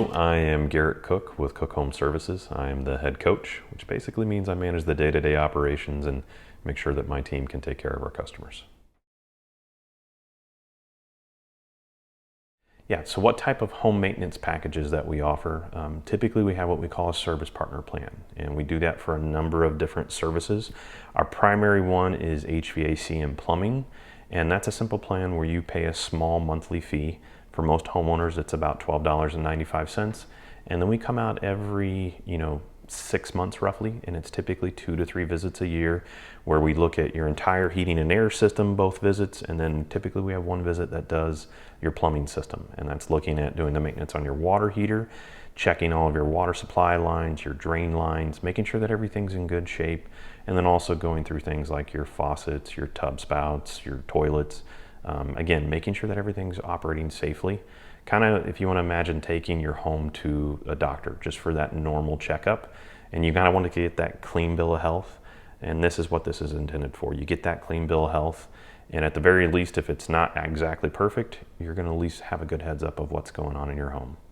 So I am Garrett Cook with Cook Home Services. I am the head coach, which basically means I manage the day-to-day operations and make sure that my team can take care of our customers. Yeah, so what type of home maintenance packages that we offer? Typically we have what we call a service partner plan, and we do that for a number of different services. Our primary one is HVAC and plumbing, and that's a simple plan where you pay a small monthly fee. For most homeowners, it's about $12.95, and then we come out every 6 months roughly, and it's typically 2 to 3 visits a year where we look at your entire heating and air system, both visits, and then typically we have one visit that does your plumbing system, and that's looking at doing the maintenance on your water heater, checking all of your water supply lines, your drain lines, making sure that everything's in good shape, and then also going through things like your faucets, your tub spouts, your toilets. Again, making sure that everything's operating safely. Kind of, if you want to imagine taking your home to a doctor just for that normal checkup, and you kind of want to get that clean bill of health, and this is what this is intended for. You get that clean bill of health, and at the very least, if it's not exactly perfect, you're going to at least have a good heads up of what's going on in your home.